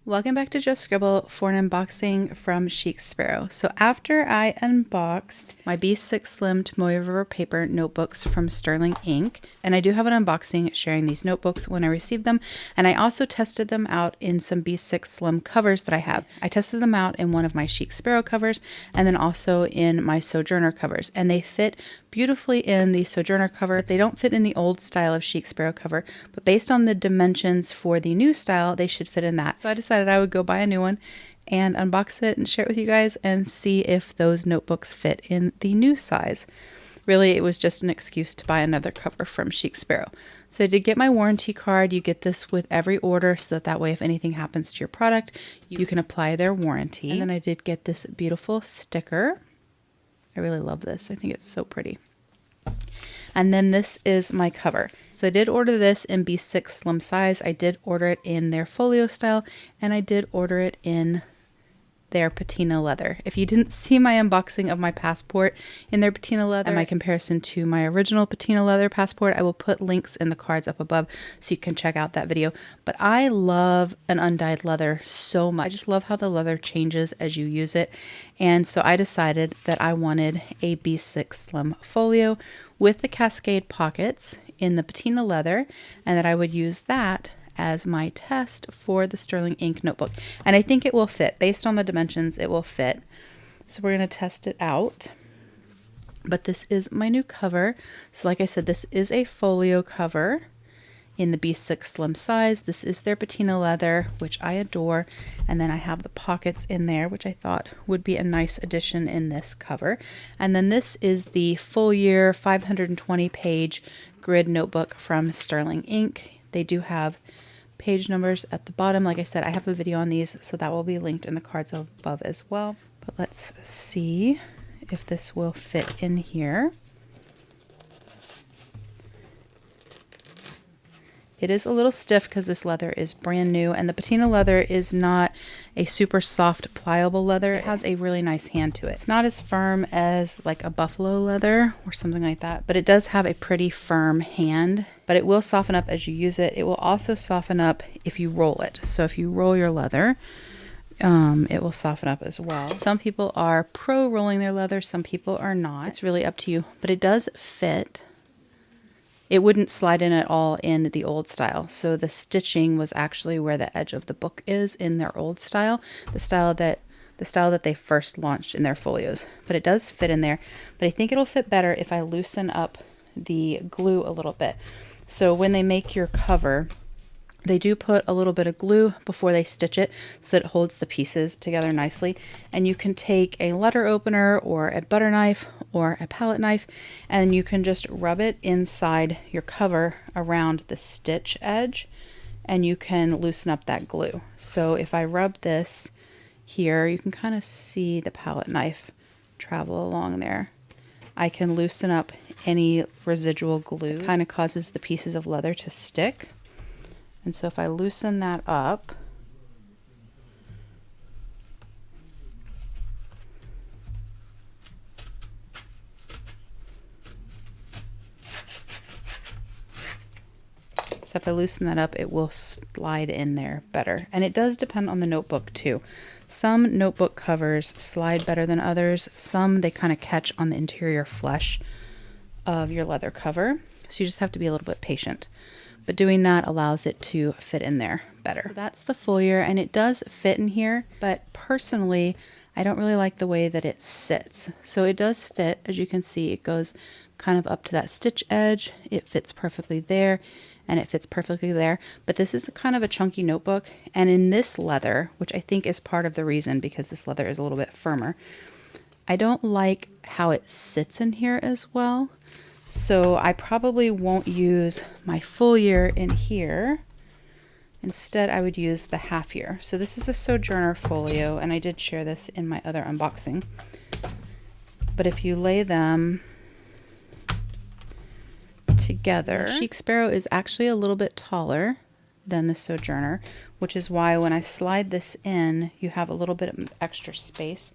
Welcome back to Just Scribble for an unboxing from Chic Sparrow. So after I unboxed my B6Slim Tomoe River paper notebooks from Sterling Ink, and I do have an unboxing sharing these notebooks when I received them, and I also tested them out in some B6Slim covers that I have. I tested them out in one of my Chic Sparrow covers and then also in my Sojourner covers, and they fit beautifully in the Sojourner cover. They don't fit in the old style of Chic Sparrow cover, but based on the dimensions for the new style, they should fit in that. So I decided I would go buy a new one and unbox it and share it with you guys and see if those notebooks fit in the new size. Really, it was just an excuse to buy another cover from Chic Sparrow. So I did get my warranty card. You get this with every order so that way if anything happens to your product, you can apply their warranty. And then I did get this beautiful sticker. I really love this. I think it's so pretty. And then this is my cover. So I did order this in B6Slim size. I did order it in their Folio style, and I did order it in their Patina leather. If you didn't see my unboxing of my passport in their Patina leather and my comparison to my original Patina leather passport, I will put links in the cards up above so you can check out that video. But I love an undyed leather so much. I just love how the leather changes as you use it. And so I decided that I wanted a B6Slim Folio with the cascade pockets in the Patina leather, and that I would use that as my test for the Sterling Ink notebook. And I think it will fit. Based on the dimensions, it will fit. So we're going to test it out. But this is my new cover. So like I said, this is a folio cover in the B6Slim size. This is their Patina leather, which I adore. And then I have the pockets in there, which I thought would be a nice addition in this cover. And then this is the full year 520 page grid notebook from Sterling Ink. They do have page numbers at the bottom. Like I said, I have a video on these, so that will be linked in the cards above as well. But let's see if this will fit in here. It is a little stiff because this leather is brand new, and the Patina leather is not a super soft, pliable leather. It has a really nice hand to it. It's not as firm as like a buffalo leather or something like that, but it does have a pretty firm hand, but it will soften up as you use it. It will also soften up if you roll it. So if you roll your leather, it will soften up as well. Some people are pro rolling their leather, some people are not. It's really up to you, but it does fit. It wouldn't slide in at all in the old style. So the stitching was actually where the edge of the book is in their old style, the style that they first launched in their folios. But it does fit in there. But I think it'll fit better if I loosen up the glue a little bit. So when they make your cover, they do put a little bit of glue before they stitch it so that it holds the pieces together nicely. And you can take a letter opener or a butter knife or a palette knife, and you can just rub it inside your cover around the stitch edge, and you can loosen up that glue. So if I rub this here, you can kind of see the palette knife travel along there. I can loosen up any residual glue. It kind of causes the pieces of leather to stick. And so if I loosen that up, it will slide in there better. And it does depend on the notebook too. Some notebook covers slide better than others. Some, they kind of catch on the interior flesh of your leather cover. So you just have to be a little bit patient. But doing that allows it to fit in there better. So that's the full year, and it does fit in here, but personally, I don't really like the way that it sits. So it does fit, as you can see, it goes kind of up to that stitch edge. It fits perfectly there, and it fits perfectly there. But this is kind of a chunky notebook, and in this leather, which I think is part of the reason because this leather is a little bit firmer, I don't like how it sits in here as well. So I probably won't use my full year in here. Instead, I would use the half year. So this is a Sojourner folio, and I did share this in my other unboxing. But if you lay them together, the Chic Sparrow is actually a little bit taller than the Sojourner, which is why when I slide this in, you have a little bit of extra space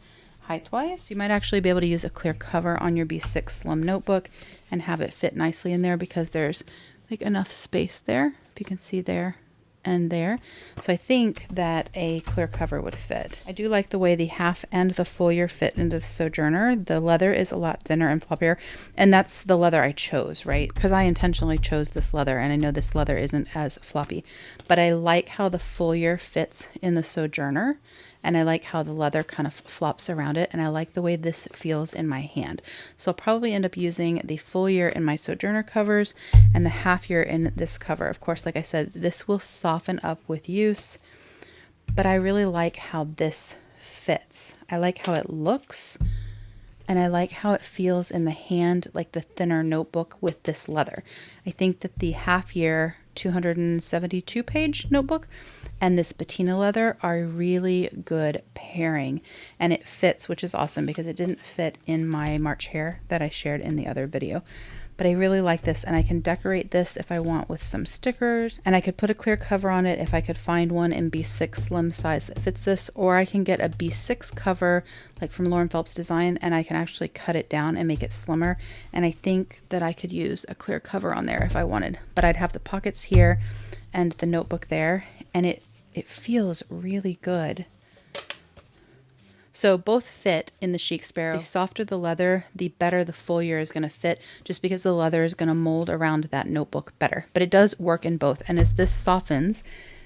height-wise. You might actually be able to use a clear cover on your B6Slim notebook and have it fit nicely in there because there's like enough space there. If you can see there, and there. So I think that a clear cover would fit. I do like the way the half and the folio fit into the Sojourner. The leather is a lot thinner and floppier, and that's the leather I chose, right? Because I intentionally chose this leather, and I know this leather isn't as floppy, but I like how the folio fits in the Sojourner, and I like how the leather kind of flops around it, and I like the way this feels in my hand. So I'll probably end up using the full year in my Sojourner covers and the half year in this cover. Of course, like I said, this will soften up with use, but I really like how this fits. I like how it looks, and I like how it feels in the hand, like the thinner notebook with this leather. I think that the half year 272 page notebook and this patina leather are a really good pairing, and it fits, which is awesome because it didn't fit in my March hair that I shared in the other video. But I really like this, and I can decorate this if I want with some stickers, and I could put a clear cover on it if I could find one in B6 Slim size that fits this, or I can get a B6 cover like from Lauren Phelps Design, and I can actually cut it down and make it slimmer, and I think that I could use a clear cover on there if I wanted. But I'd have the pockets here and the notebook there, and it feels really good. So both fit in the Chic Sparrow. The softer the leather, the better the folio is going to fit, just because the leather is going to mold around that notebook better. But it does work in both. And as this softens,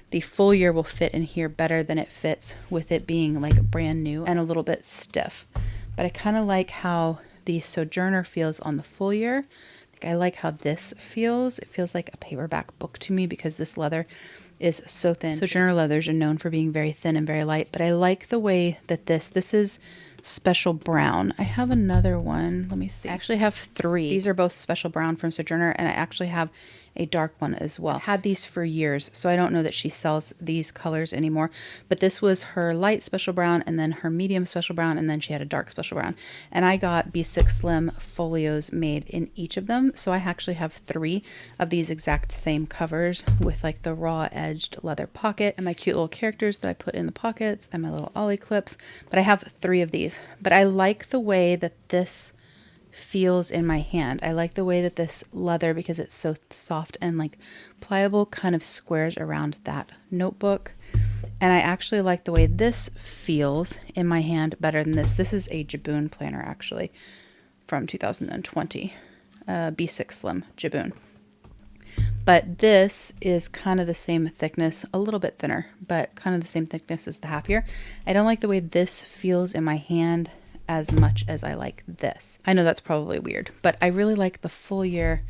the folio will fit in here better than it fits with it being like brand new and a little bit stiff. But I kind of like how the Sojourner feels on the folio. I like how this feels. It feels like a paperback book to me because this leather is so thin. Sojourner leathers are known for being very thin and very light, but I like the way that this is special brown. I have another one. Let me see. I actually have 3. These are both special brown from Sojourner, and I actually have a dark one as well. I've had these for years, so I don't know that she sells these colors anymore, but this was her light special brown, and then her medium special brown, and then she had a dark special brown. And I got B6 Slim folios made in each of them, so I actually have 3 of these exact same covers with like the raw edged leather pocket and my cute little characters that I put in the pockets and my little ollie clips, but I have 3 of these. But I like the way that this feels in my hand. I like the way that this leather, because it's so soft and like pliable, kind of squares around that notebook. And I actually like the way this feels in my hand better than this. This is a Jaboon planner actually from 2020, B6 Slim Jaboon. But this is kind of the same thickness, a little bit thinner, but kind of the same thickness as the half year. I don't like the way this feels in my hand as much as I like this. I know that's probably weird, but I really like the full year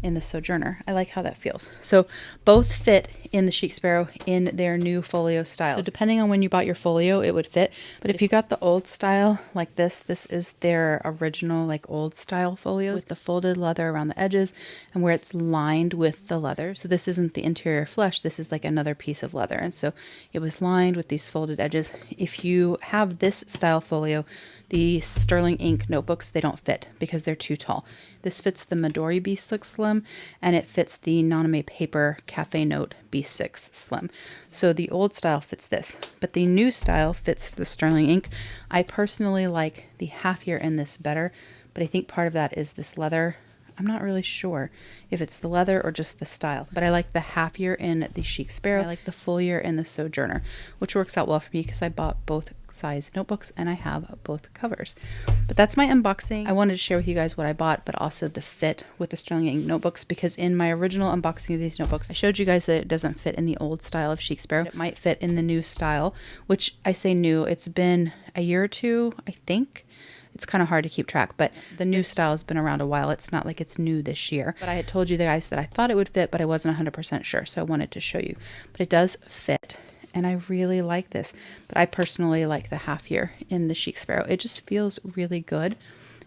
in the Sojourner. I like how that feels. So both fit in the Chic Sparrow in their new folio style. So depending on when you bought your folio, it would fit. But if you got the old style like this is their original like old style folios with the folded leather around the edges and where it's lined with the leather. So this isn't the interior flesh. This is like another piece of leather. And so it was lined with these folded edges. If you have this style folio, the sterling ink notebooks, they don't fit because they're too tall. This fits the Midori B6 Slim, and it fits the Naname Paper Cafe Note B6 Slim. So the old style fits this, but the new style fits the sterling ink. I personally like the half year in this better, but I think part of that is this leather. I'm not really sure if it's the leather or just the style, but I like the half year in the Chic Sparrow. I like the full year in the Sojourner, which works out well for me because I bought both size notebooks and I have both covers. But that's my unboxing. I wanted to share with you guys what I bought, but also the fit with the sterling ink notebooks, because in my original unboxing of these notebooks, I showed you guys that it doesn't fit in the old style of Chic Sparrow. It might fit in the new style, which I say new. It's been a year or two, I think. It's kind of hard to keep track, but the new style has been around a while. It's not like it's new this year. But I had told you guys that I thought it would fit, but I wasn't 100% sure, so I wanted to show you. But it does fit, and I really like this. But I personally like the half year in the Chic Sparrow. It just feels really good.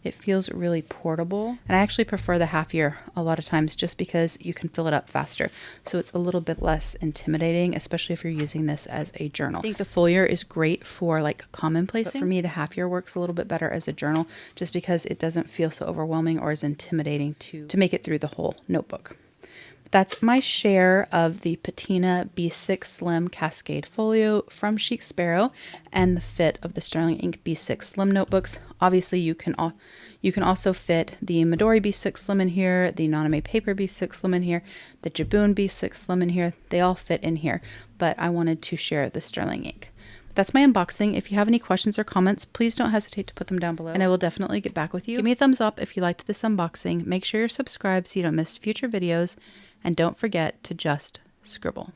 It feels really portable, and I actually prefer the half year a lot of times just because you can fill it up faster. So it's a little bit less intimidating, especially if you're using this as a journal. I think the full year is great for like commonplacing. But for me, the half year works a little bit better as a journal just because it doesn't feel so overwhelming or as intimidating to make it through the whole notebook. That's my share of the Patina B6Slim Cascade Folio from Chic Sparrow and the fit of the Sterling Ink B6Slim notebooks. Obviously, you can also fit the Midori B6Slim in here, the Naname Paper B6Slim in here, the Jabun B6Slim in here. They all fit in here, but I wanted to share the Sterling Ink. That's my unboxing. If you have any questions or comments, please don't hesitate to put them down below, and I will definitely get back with you. Give me a thumbs up if you liked this unboxing. Make sure you're subscribed so you don't miss future videos, and don't forget to just scribble.